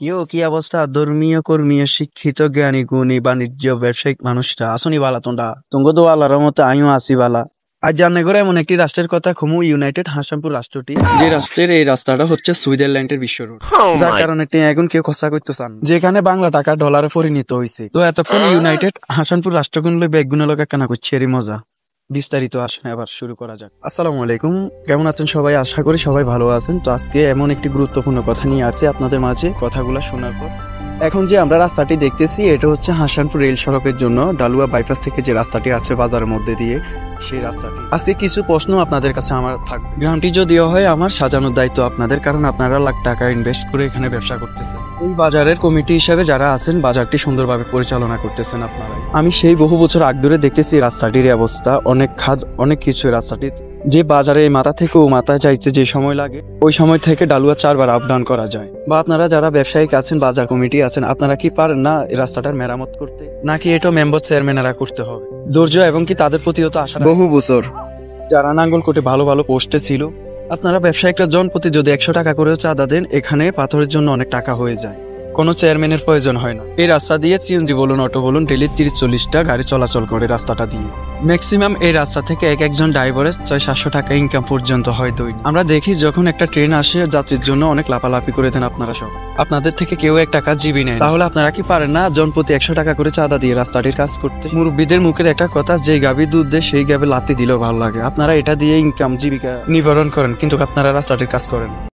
কি অবস্থা ধর্মীয় কর্মীয় শিক্ষিত জ্ঞানী গুণী বাণিজ্য ব্যবসায়িক মানুষরা আসনি বালা তোমরা তুঙ্গ তো আল্লাহর মতো আমিও আসি বালা। আজ জানে করে এমন একটি রাষ্ট্রের কথা খুমু ইউনাইটেড হাসানপুর রাষ্ট্রটি, যে রাষ্ট্রের এই রাস্তাটা হচ্ছে সুইজারল্যান্ডের বিশ্ব রোড, যার কারণে এখন কেউ খসা করতে চান, যেখানে বাংলা টাকা ডলারে পরিণত হয়েছে। তো এতক্ষণ ইউনাইটেড হাসানপুর রাষ্ট্রগুলো বেগুনের লোক কেনা করছে এরই মজা। বিস্তারিত আসেন এবার শুরু করা যাক। আসসালামু আলাইকুম, কেমন আছেন সবাই? আশা করি সবাই ভালো আছেন। তো আজকে এমন একটি গুরুত্বপূর্ণ কথা নিয়ে আছে আপনাদের মাঝে। কথাগুলো শোনার পর এখন যে আমরা রাস্তাটি দেখতেছি এটা হচ্ছে হাসানপুর রেল সড়কের জন্য ডালুয়া বাইপাস থেকে যে রাস্তাটি আছে বাজারের মধ্যে দিয়ে, সেই রাস্তাটি। আজকে কিছু প্রশ্ন আপনাদের কাছে আমার থাকবে। গ্রামটি যদিও হয় আমার, সাজানোর দায়িত্ব আপনাদের, কারণ আপনারা লাখ টাকা ইনভেস্ট করে এখানে ব্যবসা করতেছেন। এই বাজারের কমিটি হিসাবে যারা আছেন বাজারটি সুন্দরভাবে পরিচালনা করতেছেন আপনারা। আমি সেই বহু বছর আগ ধরে দেখতেছি রাস্তাটির অবস্থা, অনেক খাদ অনেক কিছু রাস্তাটি, যে বাজারে মাথা থেকে ও মাথা যাইতে যে সময় লাগে ওই সময় থেকে ডালুয়া 4 বার আপ ডাউন করা যায়। বা আপনারা যারা ব্যবসায়িক আছেন, বাজার কমিটি আছেন, আপনারা কি পারেন না এই রাস্তাটার মেরামত করতে? নাকি এটা মেম্বার চেয়ারম্যানেরা করতে হবে? ধৈর্য এবং কি তাদের প্রতিও তো আশা বহু বছর যারা নাঙ্গলকোটে ভালো ভালো পোস্টে ছিল, আপনারা ব্যবসায়িকরা জন প্রতি যদি 100 টাকা করেও চাঁদা দেন, এখানে পাথরের জন্য অনেক টাকা হয়ে যায়, কোনো চেয়ারম্যানের প্রয়োজন হয় না। এই রাস্তা দিয়ে সিএনজি বলুন, অটো বলুন, ডেলি 30-40টা গাড়ি চলাচল করে রাস্তাটা দিয়ে। ম্যাক্সিমাম এই রাস্তা থেকে একজন ড্রাইভারের 600-700 টাকা ইনকাম পর্যন্ত হয় দৈনিক। আমরা দেখি যখন একটা ট্রেন আসে যাত্রীর জন্য অনেক লাফালাফি করে দেন আপনারা সব। আপনাদের থেকে কেউ 1 টাকা জিবি নেয়, তাহলে আপনারা কি পারেন না জনপ্রতি 100 টাকা করে চাঁদা দিয়ে রাস্তাটির কাজ করতে? মুরব্বীদের মুখের একটা কথা, যে গাভী দুধ দেয় সেই গাভী লাত্তি দিলেও ভালো লাগে। আপনারা এটা দিয়ে ইনকাম জীবিকা নিবারণ করেন, কিন্তু আপনারা রাস্তাটির কাজ করেন।